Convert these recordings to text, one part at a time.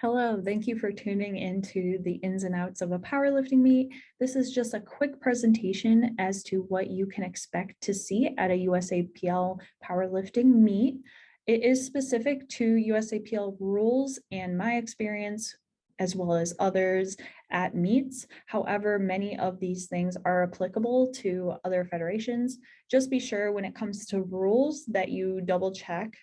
Hello, thank you for tuning into the ins and outs of a powerlifting meet. This is just a quick presentation as to what you can expect to see at a USAPL powerlifting meet. It is specific to USAPL rules and my experience, as well as others at meets. However, many of these things are applicable to other federations. Just be sure when it comes to rules that you double check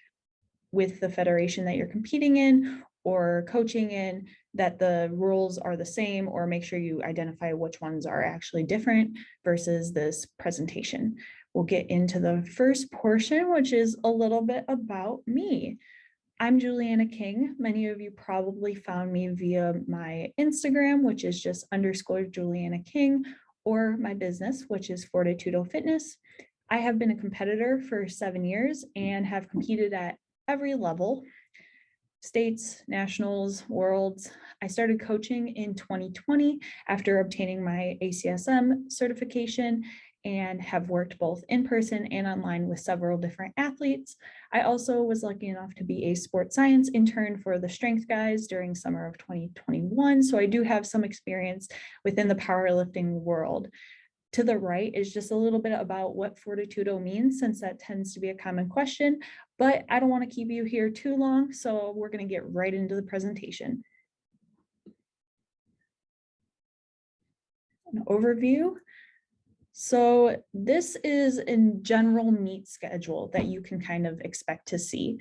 with the federation that you're competing in or coaching in, that the rules are the same, or make sure you identify which ones are actually different versus this presentation. We'll get into the first portion, which is a little bit about me. I'm Juliana King. Many of you probably found me via my Instagram, which is just _Juliana King, or my business, which is Fortitudo Fitness. I have been a competitor for 7 years and have competed at every level: states, nationals, worlds. I started coaching in 2020 after obtaining my ACSM certification and have worked both in person and online with several different athletes. I also was lucky enough to be a sports science intern for the Strength Guys during summer of 2021. So I do have some experience within the powerlifting world. To the right is just a little bit about what Fortitudo means, since that tends to be a common question, but I don't want to keep you here too long, so we're going to get right into the presentation. An overview. So this is in general meet schedule that you can kind of expect to see.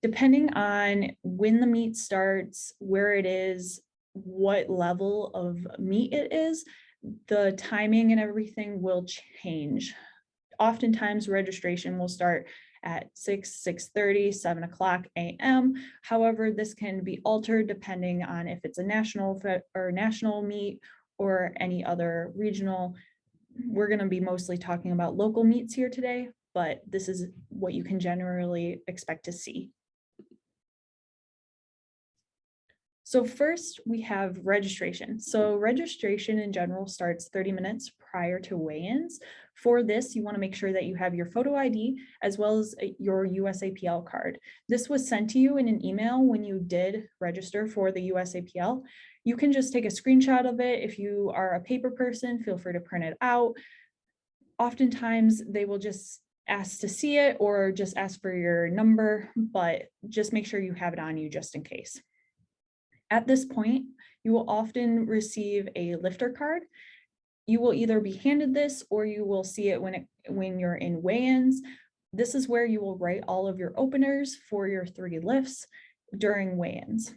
Depending on when the meet starts, where it is, what level of meet it is, the timing and everything will change. Oftentimes registration will start at 6:30, 7 o'clock a.m. However, this can be altered depending on if it's a national meet or any other regional. We're going to be mostly talking about local meets here today, but this is what you can generally expect to see. So first we have registration. So registration in general starts 30 minutes prior to weigh-ins. For this, you want to make sure that you have your photo ID as well as your USAPL card. This was sent to you in an email when you did register for the USAPL. You can just take a screenshot of it. If you are a paper person, feel free to print it out. Oftentimes they will just ask to see it or just ask for your number, but just make sure you have it on you just in case. At this point, you will often receive a lifter card. You will either be handed this or you will see it when you're in weigh-ins. This is where you will write all of your openers for your 3 lifts during weigh-ins.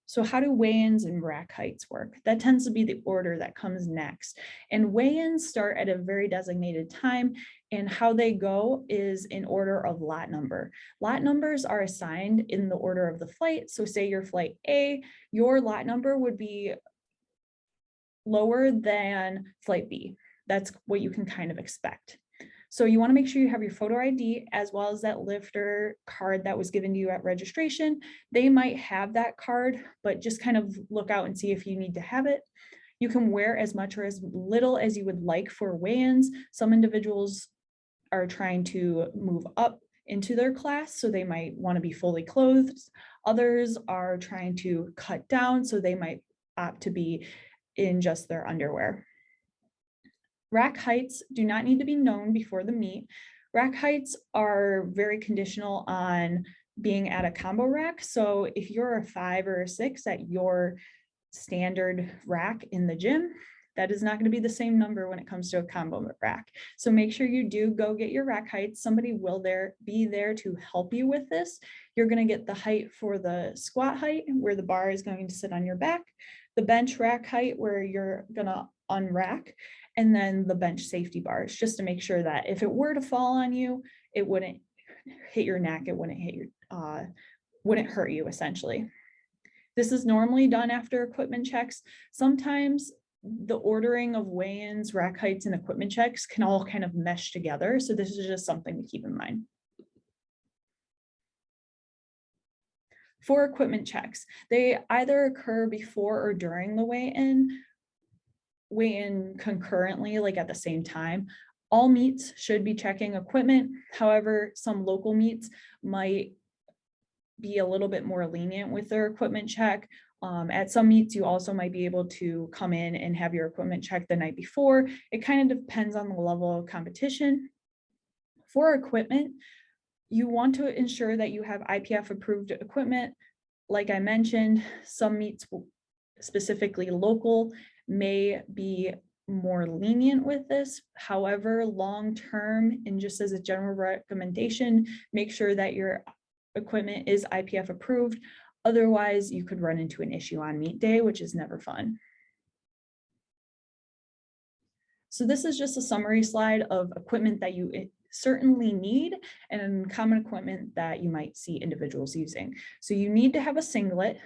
So how do weigh-ins and rack heights work? That tends to be the order that comes next. And weigh-ins start at a very designated time, and how they go is in order of lot number. Lot numbers are assigned in the order of the flight. So say you're flight A, your lot number would be lower than flight B. That's what you can kind of expect. So you want to make sure you have your photo ID as well as that lifter card that was given to you at registration. They might have that card, but just kind of look out and see if you need to have it. You can wear as much or as little as you would like for weigh-ins. Some individuals are trying to move up into their class, so they might want to be fully clothed. Others are trying to cut down, so they might opt to be in just their underwear. Rack heights do not need to be known before the meet. Rack heights are very conditional on being at a combo rack. So if you're a 5 or a 6 at your standard rack in the gym, that is not going to be the same number when it comes to a combo rack. So make sure you do go get your rack heights. Somebody will be there to help you with this. You're going to get the height for the squat height, where the bar is going to sit on your back, the bench rack height, where you're going to unrack, and then the bench safety bars, just to make sure that if it were to fall on you, it wouldn't hit your neck, it wouldn't hit your, wouldn't hurt you essentially. This is normally done after equipment checks. Sometimes the ordering of weigh-ins, rack heights, and equipment checks can all kind of mesh together. So this is just something to keep in mind. For equipment checks, they either occur before or during the weigh-in concurrently, like at the same time. All meets should be checking equipment. However, some local meets might be a little bit more lenient with their equipment check. At some meets, you also might be able to come in and have your equipment checked the night before. It kind of depends on the level of competition. For equipment, you want to ensure that you have IPF approved equipment. Like I mentioned, some meets, specifically local, may be more lenient with this. However, long-term, and just as a general recommendation, make sure that your equipment is IPF approved. Otherwise, you could run into an issue on meet day, which is never fun. So this is just a summary slide of equipment that you certainly need and common equipment that you might see individuals using. So you need to have a singlet.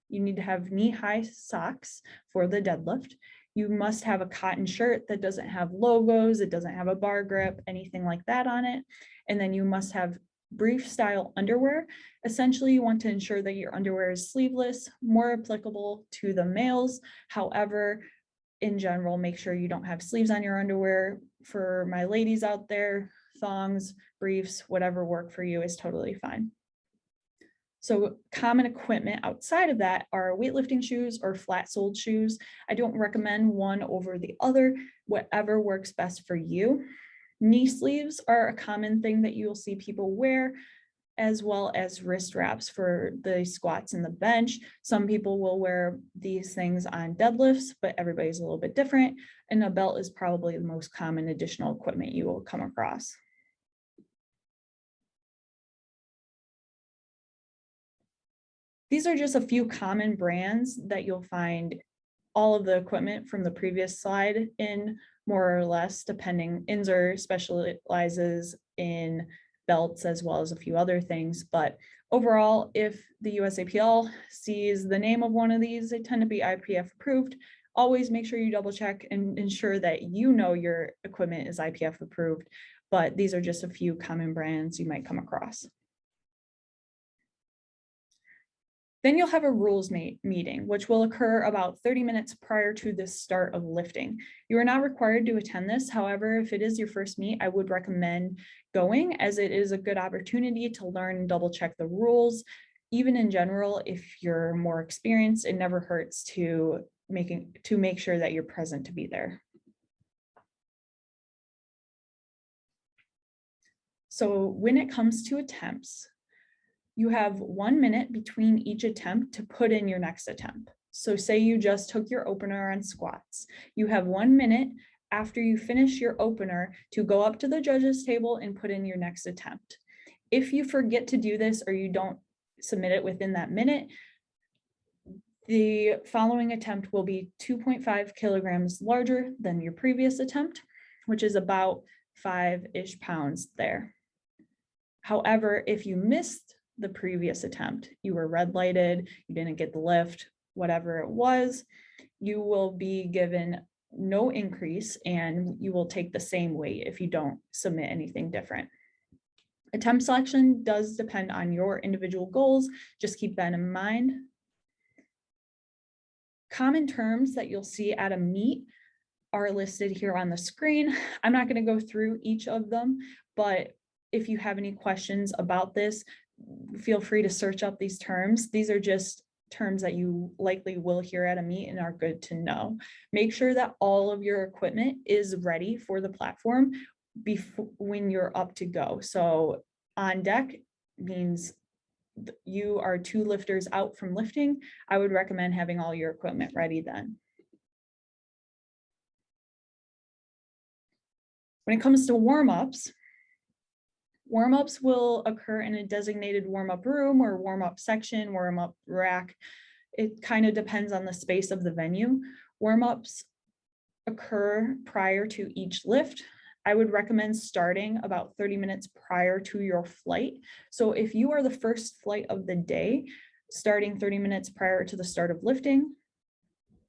You need to have knee-high socks for the deadlift. You must have a cotton shirt that doesn't have logos, it doesn't have a bar grip, anything like that on it. And then you must have brief style underwear. Essentially, you want to ensure that your underwear is sleeveless, more applicable to the males. However, in general, make sure you don't have sleeves on your underwear. For my ladies out there, thongs, briefs, whatever work for you is totally fine. So common equipment outside of that are weightlifting shoes or flat-soled shoes. I don't recommend one over the other, whatever works best for you. Knee sleeves are a common thing that you'll see people wear, as well as wrist wraps for the squats and the bench. Some people will wear these things on deadlifts, but everybody's a little bit different. And a belt is probably the most common additional equipment you will come across. These are just a few common brands that you'll find all of the equipment from the previous slide in, more or less, depending. Inzer specializes in belts as well as a few other things, but overall, if the USAPL sees the name of one of these, they tend to be IPF approved. Always make sure you double check and ensure that you know your equipment is IPF approved, but these are just a few common brands you might come across. Then you'll have a rules meeting, which will occur about 30 minutes prior to the start of lifting. You are not required to attend this. However, if it is your first meet, I would recommend going, as it is a good opportunity to learn and double check the rules. Even in general, if you're more experienced, it never hurts to make sure that you're present to be there. So when it comes to attempts, you have 1 minute between each attempt to put in your next attempt. So say you just took your opener on squats. You have 1 minute after you finish your opener to go up to the judges table and put in your next attempt. If you forget to do this or you don't submit it within that minute, the following attempt will be 2.5 kilograms larger than your previous attempt, which is about 5-ish pounds there. However, if you missed the previous attempt, you were red lighted, you didn't get the lift, whatever it was, you will be given no increase and you will take the same weight if you don't submit anything different. Attempt selection does depend on your individual goals. Just keep that in mind. Common terms that you'll see at a meet are listed here on the screen. I'm not going to go through each of them, but if you have any questions about this, feel free to search up these terms. These are just terms that you likely will hear at a meet and are good to know. Make sure that all of your equipment is ready for the platform before when you're up to go. So on deck means you are 2 lifters out from lifting. I would recommend having all your equipment ready then. When it comes to warm-ups, warm-ups will occur in a designated warm-up room or warm-up section, warm-up rack. It kind of depends on the space of the venue. Warm-ups occur prior to each lift. I would recommend starting about 30 minutes prior to your flight. So if you are the first flight of the day, starting 30 minutes prior to the start of lifting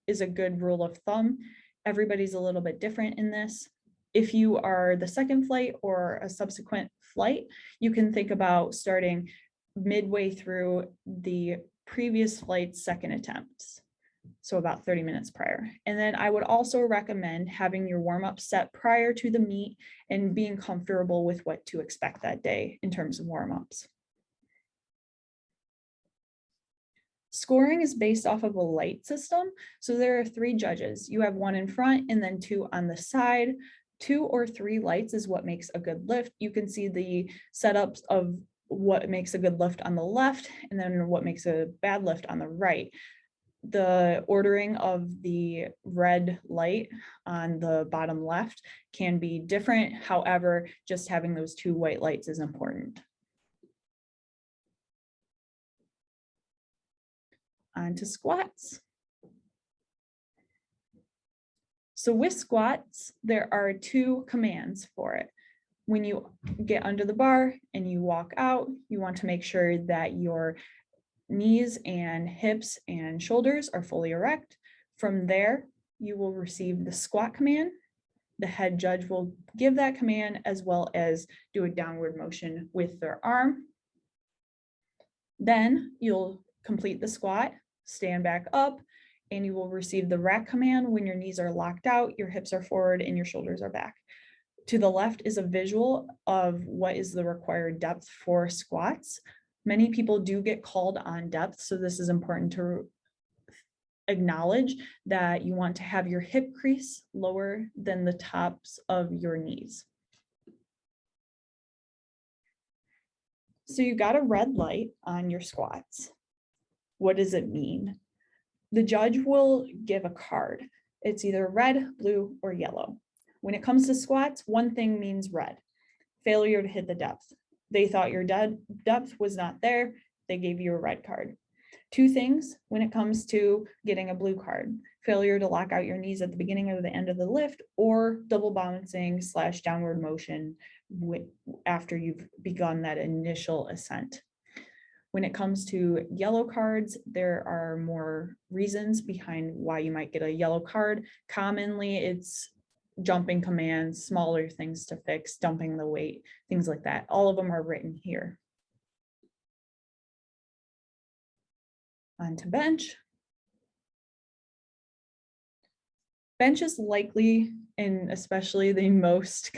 is a good rule of thumb. Everybody's a little bit different in this. If you are the second flight or a subsequent flight, you can think about starting midway through the previous flight's second attempts. So about 30 minutes prior. And then I would also recommend having your warm-up set prior to the meet and being comfortable with what to expect that day in terms of warm-ups. Scoring is based off of a light system. So there are 3 judges. You have 1 in front and then 2 on the side. 2 or 3 lights is what makes a good lift. You can see the setups of what makes a good lift on the left and then what makes a bad lift on the right. The ordering of the red light on the bottom left can be different. However, just having those 2 white lights is important. On to squats. So with squats, there are 2 commands for it. When you get under the bar and you walk out, you want to make sure that your knees and hips and shoulders are fully erect. From there, you will receive the squat command. The head judge will give that command as well as do a downward motion with their arm. Then you'll complete the squat, stand back up, and you will receive the rack command when your knees are locked out, your hips are forward, and your shoulders are back. To the left is a visual of what is the required depth for squats. Many people do get called on depth, so this is important to acknowledge that you want to have your hip crease lower than the tops of your knees. So you got a red light on your squats. What does it mean? The judge will give a card. It's either red, blue, or yellow. When it comes to squats, one thing means red, failure to hit the depth. They thought your depth was not there. They gave you a red card. 2 things when it comes to getting a blue card, failure to lock out your knees at the beginning or the end of the lift, or double balancing / downward motion after you've begun that initial ascent. When it comes to yellow cards, there are more reasons behind why you might get a yellow card. Commonly, it's jumping commands, smaller things to fix, dumping the weight, things like that. All of them are written here. On to bench. Bench is likely, and especially the most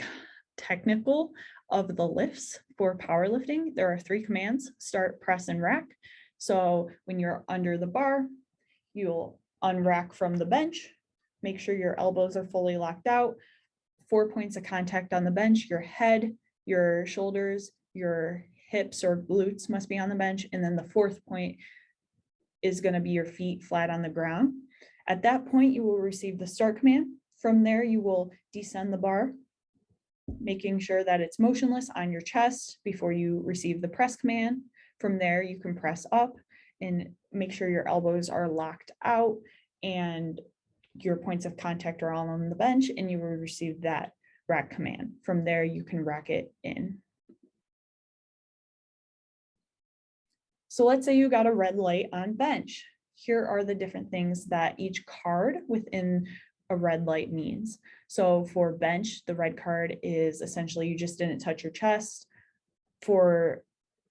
technical of the lifts for powerlifting. There are 3 commands: start, press, and rack. So when you're under the bar, you'll unrack from the bench, make sure your elbows are fully locked out. 4 points of contact on the bench: your head, your shoulders, your hips or glutes must be on the bench. And then the 4th point is going to be your feet flat on the ground. At that point, you will receive the start command. From there, you will descend the bar, making sure that it's motionless on your chest before you receive the press command. From there, you can press up and make sure your elbows are locked out and your points of contact are all on the bench, and you will receive that rack command. From there, you can rack it in. So let's say you got a red light on bench. Here are the different things that each card within a red light means. So for bench, the red card is essentially you just didn't touch your chest. For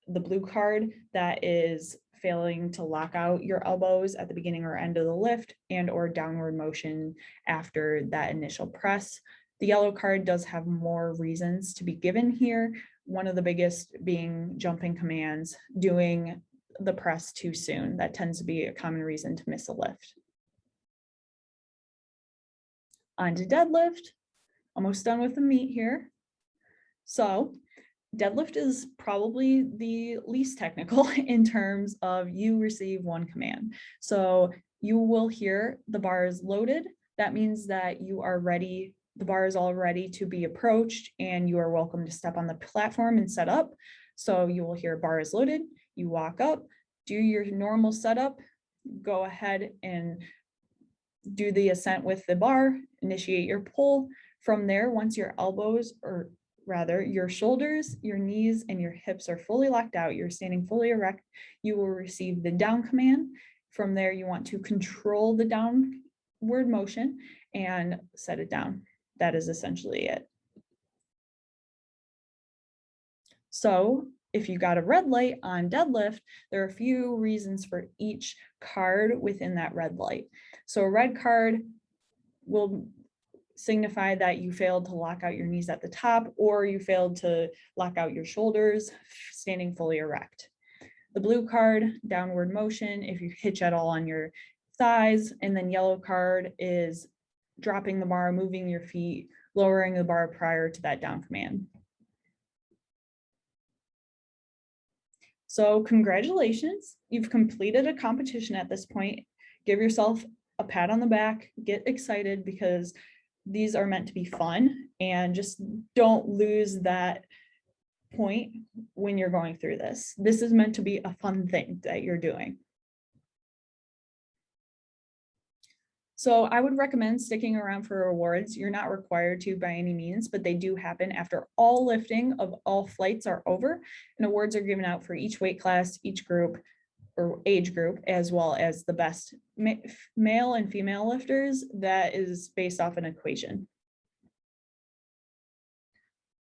the blue card, that is failing to lock out your elbows at the beginning or end of the lift and or downward motion after that initial press. The yellow card does have more reasons to be given here. One of the biggest being jumping commands, doing the press too soon. That tends to be a common reason to miss a lift. On to deadlift. Almost done with the meat here. So deadlift is probably the least technical in terms of you receive 1 command. So you will hear the bar is loaded. That means that you are ready. The bar is all ready to be approached and you are welcome to step on the platform and set up. So you will hear bar is loaded. You walk up, do your normal setup, go ahead and do the ascent with the bar, initiate your pull. From there, once your elbows, or rather your shoulders, your knees, and your hips are fully locked out, you're standing fully erect, you will receive the down command. From there, you want to control the downward motion and set it down. That is essentially it. So if you got a red light on deadlift, there are a few reasons for each card within that red light. So a red card will signify that you failed to lock out your knees at the top, or you failed to lock out your shoulders, standing fully erect. The blue card, downward motion, if you hitch at all on your thighs, and then yellow card is dropping the bar, moving your feet, lowering the bar prior to that down command. So congratulations, you've completed a competition at this point. Give yourself a pat on the back, get excited because these are meant to be fun, and just don't lose that point when you're going through this. This is meant to be a fun thing that you're doing. So I would recommend sticking around for awards. You're not required to by any means, but they do happen after all lifting of all flights are over, and awards are given out for each weight class, each group or age group, as well as the best male and female lifters. That is based off an equation.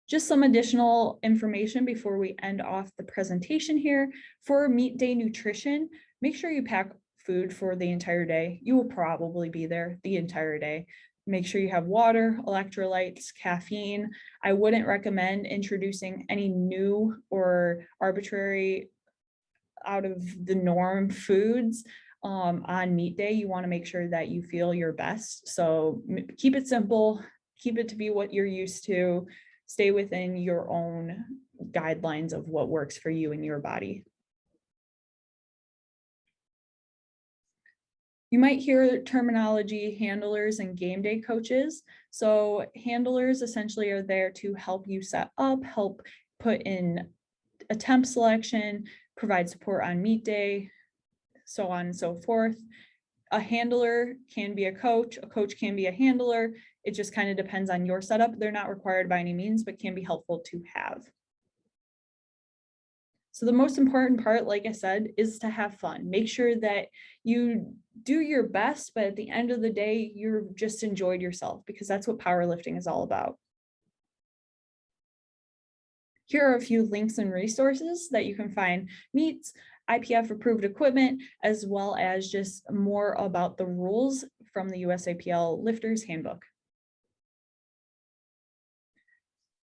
Just some additional information before we end off the presentation here. For meet day nutrition, make sure you pack food for the entire day. You will probably be there the entire day. Make sure you have water, electrolytes, caffeine. I wouldn't recommend introducing any new or arbitrary out of the norm foods on meet day. You want to make sure that you feel your best. So keep it simple, keep it to be what you're used to, stay within your own guidelines of what works for you and your body. You might hear terminology handlers and game day coaches. So handlers essentially are there to help you set up, help put in attempt selection, provide support on meet day, so on and so forth. A handler can be a coach can be a handler. It just kind of depends on your setup. They're not required by any means, but can be helpful to have. So the most important part, like I said, is to have fun. Make sure that you do your best, but at the end of the day, you've just enjoyed yourself, because that's what powerlifting is all about. Here are a few links and resources that you can find meets, IPF approved equipment, as well as just more about the rules from the USAPL Lifters Handbook.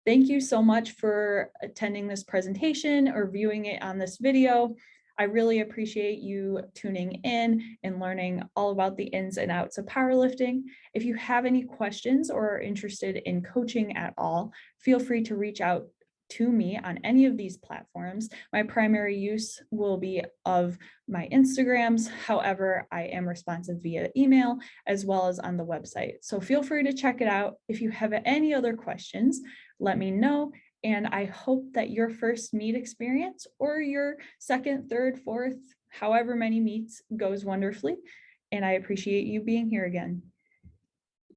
Thank you so much for attending this presentation or viewing it on this video. I really appreciate you tuning in and learning all about the ins and outs of powerlifting. If you have any questions or are interested in coaching at all, feel free to reach out to me on any of these platforms. My primary use will be of my Instagrams. However, I am responsive via email as well as on the website. So feel free to check it out. If you have any other questions, let me know. And I hope that your first meet experience or your second, third, fourth, however many meets goes wonderfully. And I appreciate you being here again.